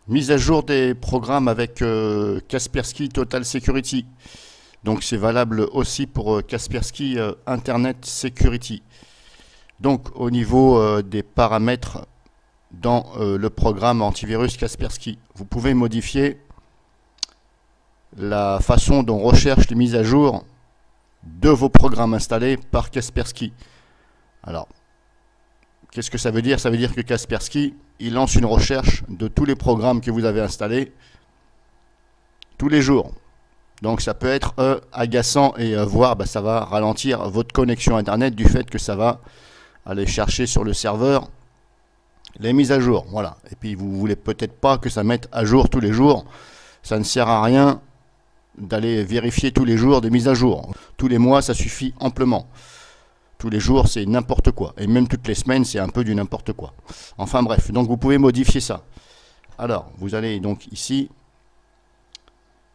Mise à jour des programmes avec Kaspersky Total Security. Donc c'est valable aussi pour Kaspersky Internet Security. Donc au niveau des paramètres dans le programme antivirus Kaspersky, vous pouvez modifier la façon dont recherche les mises à jour de vos programmes installés par Kaspersky. Alors, qu'est-ce que ça veut dire? Ça veut dire que Kaspersky, il lance une recherche de tous les programmes que vous avez installés tous les jours. Donc ça peut être agaçant et voire ça va ralentir votre connexion Internet du fait que ça va aller chercher sur le serveur les mises à jour. Voilà. Et puis vous voulez peut-être pas que ça mette à jour tous les jours. Ça ne sert à rien d'aller vérifier tous les jours des mises à jour. Tous les mois, ça suffit amplement. Tous les jours, c'est n'importe quoi. Et même toutes les semaines, c'est un peu du n'importe quoi. Enfin bref, donc vous pouvez modifier ça. Alors, vous allez donc ici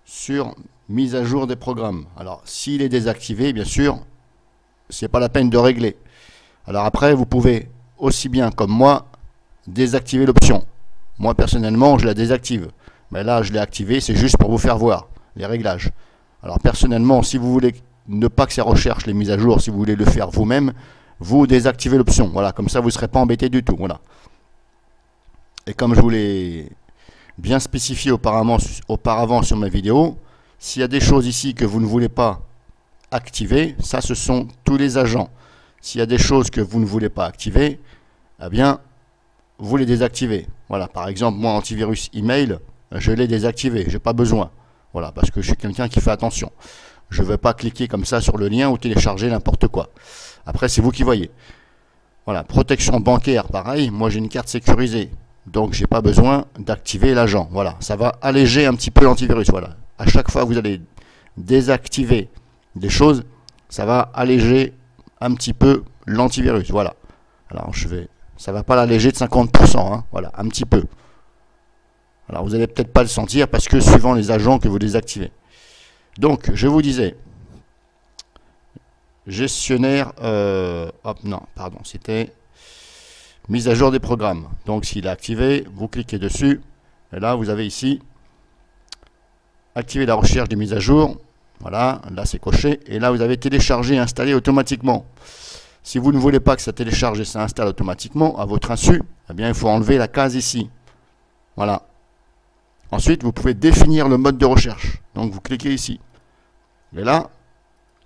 sur mise à jour des programmes. Alors, s'il est désactivé, bien sûr, c'est pas la peine de régler. Alors après, vous pouvez aussi bien comme moi désactiver l'option. Moi, personnellement, je la désactive. Mais là, je l'ai activé, c'est juste pour vous faire voir les réglages. Alors personnellement, si vous voulez ne pas que ça recherche les mises à jour, si vous voulez le faire vous-même, vous désactivez l'option. Voilà, comme ça vous ne serez pas embêté du tout. Voilà. Et comme je vous l'ai bien spécifié auparavant sur ma vidéo, s'il y a des choses ici que vous ne voulez pas activer, ça ce sont tous les agents. S'il y a des choses que vous ne voulez pas activer, eh bien vous les désactivez. Voilà, par exemple, moi antivirus email, je l'ai désactivé, j'ai pas besoin. Voilà, parce que je suis quelqu'un qui fait attention. Je ne vais pas cliquer comme ça sur le lien ou télécharger n'importe quoi. Après, c'est vous qui voyez. Voilà, protection bancaire, pareil. Moi, j'ai une carte sécurisée. Donc, j'ai pas besoin d'activer l'agent. Voilà, ça va alléger un petit peu l'antivirus. Voilà, à chaque fois que vous allez désactiver des choses, ça va alléger un petit peu l'antivirus. Voilà. Alors, ça va pas l'alléger de 50%. Hein. Voilà, un petit peu. Alors, vous n'allez peut-être pas le sentir parce que suivant les agents que vous désactivez. Donc, je vous disais, gestionnaire, c'était mise à jour des programmes. Donc, s'il est activé, vous cliquez dessus. Et là, vous avez ici, activer la recherche des mises à jour. Voilà, là, c'est coché. Et là, vous avez téléchargé et installé automatiquement. Si vous ne voulez pas que ça télécharge et ça installe automatiquement à votre insu, eh bien, il faut enlever la case ici. Voilà. Ensuite, vous pouvez définir le mode de recherche. Donc, vous cliquez ici. Et là,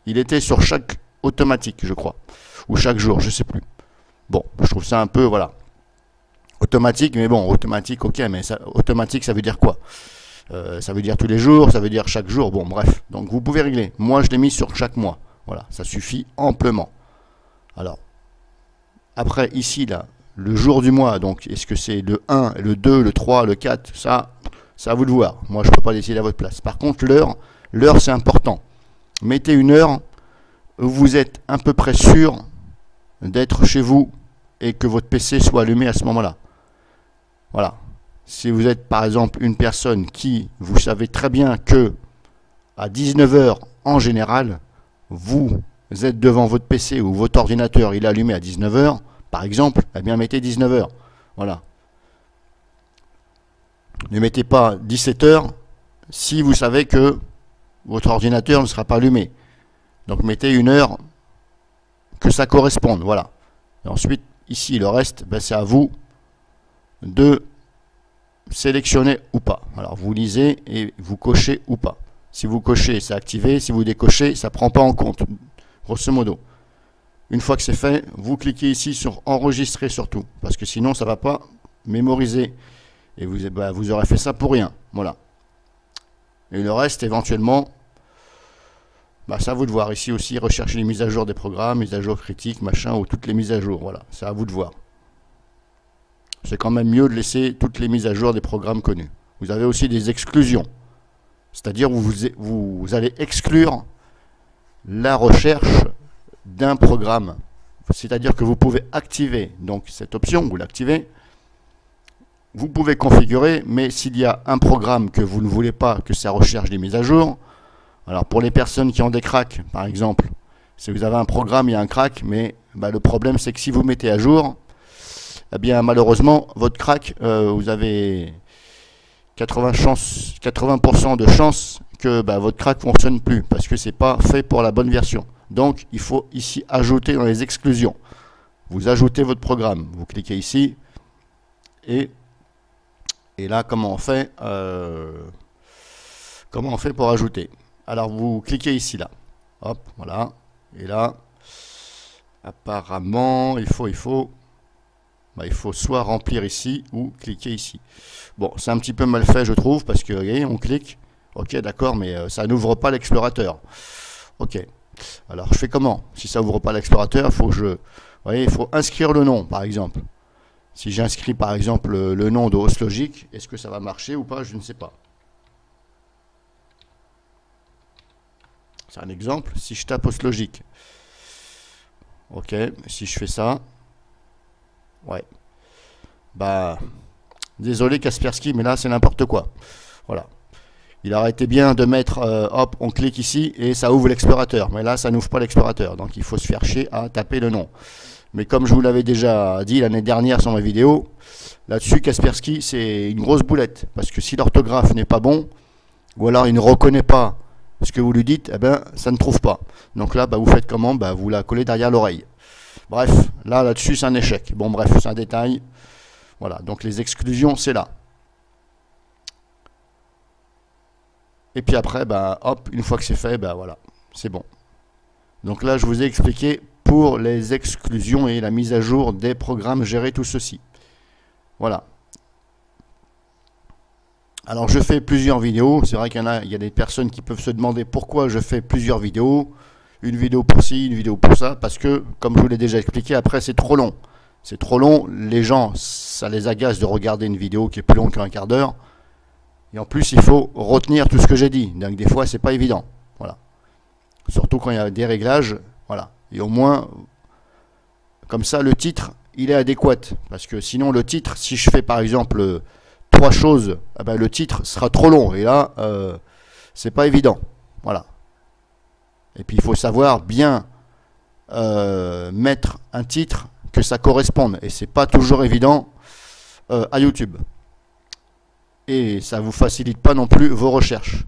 il était sur chaque automatique, je crois. Ou chaque jour, je ne sais plus. Bon, je trouve ça un peu, voilà. Automatique, mais bon, automatique, ok, mais ça, automatique, ça veut dire quoi? Ça veut dire tous les jours, ça veut dire chaque jour. Bon, bref. Donc, vous pouvez régler. Moi, je l'ai mis sur chaque mois. Voilà, ça suffit amplement. Alors, après, ici, là, le jour du mois, donc, est-ce que c'est le 1, le 2, le 3, le 4, ça... C'est à vous de voir. Moi, je ne peux pas décider à votre place. Par contre, l'heure, c'est important. Mettez une heure où vous êtes à peu près sûr d'être chez vous et que votre PC soit allumé à ce moment-là. Voilà. Si vous êtes, par exemple, une personne qui, vous savez très bien que à 19 h en général, vous êtes devant votre PC ou votre ordinateur, il est allumé à 19 h, par exemple, eh bien, mettez 19 h. Voilà. Ne mettez pas 17 h si vous savez que votre ordinateur ne sera pas allumé. Donc mettez une heure que ça corresponde. Voilà. Et ensuite, ici, le reste, c'est à vous de sélectionner ou pas. Alors vous lisez et vous cochez ou pas. Si vous cochez, c'est activé. Si vous décochez, ça ne prend pas en compte. Grosso modo. Une fois que c'est fait, vous cliquez ici sur enregistrer surtout. Parce que sinon, ça ne va pas mémoriser. Et vous aurez fait ça pour rien. Voilà. Et le reste, éventuellement, c'est à vous de voir. Ici aussi, rechercher les mises à jour des programmes, mises à jour critiques, machin, ou toutes les mises à jour. Voilà. C'est à vous de voir. C'est quand même mieux de laisser toutes les mises à jour des programmes connus. Vous avez aussi des exclusions. C'est-à-dire vous allez exclure la recherche d'un programme. C'est-à-dire que vous pouvez activer donc cette option, vous l'activez. Vous pouvez configurer, mais s'il y a un programme que vous ne voulez pas que ça recherche des mises à jour, alors pour les personnes qui ont des cracks, par exemple, si vous avez un programme, il y a un crack, mais le problème c'est que si vous mettez à jour, eh bien malheureusement, votre crack, vous avez 80% de chances que votre crack ne fonctionne plus parce que c'est pas fait pour la bonne version. Donc il faut ici ajouter dans les exclusions. Vous ajoutez votre programme, vous cliquez ici et là comment on fait pour ajouter? Alors vous cliquez ici là, hop, voilà, et là apparemment il faut soit remplir ici ou cliquer ici. Bon, c'est un petit peu mal fait je trouve parce que regardez, on clique, ok d'accord, mais ça n'ouvre pas l'explorateur. Ok, alors je fais comment? Si ça n'ouvre pas l'explorateur, il faut inscrire le nom par exemple. Si j'inscris par exemple le nom de HostLogic, est-ce que ça va marcher ou pas? Je ne sais pas. C'est un exemple. Si je tape HostLogic, ok, si je fais ça, ouais, désolé Kaspersky, mais là c'est n'importe quoi. Voilà. Il aurait été bien de mettre, hop, on clique ici et ça ouvre l'explorateur. Mais là, ça n'ouvre pas l'explorateur. Donc il faut se faire chier à taper le nom. Mais comme je vous l'avais déjà dit l'année dernière sur ma vidéo, là-dessus, Kaspersky, c'est une grosse boulette. Parce que si l'orthographe n'est pas bon, ou alors il ne reconnaît pas ce que vous lui dites, eh ben, ça ne trouve pas. Donc là, vous faites comment? Vous la collez derrière l'oreille. Bref, là-dessus, c'est un échec. Bon, bref, c'est un détail. Voilà, donc les exclusions, c'est là. Et puis après, hop, une fois que c'est fait, voilà, c'est bon. Donc là, je vous ai expliqué pour les exclusions et la mise à jour des programmes, gérer tout ceci. Voilà. Alors, je fais plusieurs vidéos. C'est vrai qu'il y a des personnes qui peuvent se demander pourquoi je fais plusieurs vidéos. Une vidéo pour ci, une vidéo pour ça. Parce que, comme je vous l'ai déjà expliqué, après, c'est trop long. C'est trop long. Les gens, ça les agace de regarder une vidéo qui est plus longue qu'un quart d'heure. Et en plus, il faut retenir tout ce que j'ai dit. Donc, des fois, c'est pas évident. Voilà. Surtout quand il y a des réglages. Voilà. Et au moins, comme ça, le titre, il est adéquat. Parce que sinon, le titre, si je fais par exemple 3 choses, le titre sera trop long. Et là, c'est pas évident. Voilà. Et puis, il faut savoir bien mettre un titre que ça corresponde. Et c'est pas toujours évident à YouTube. Et ça ne vous facilite pas non plus vos recherches.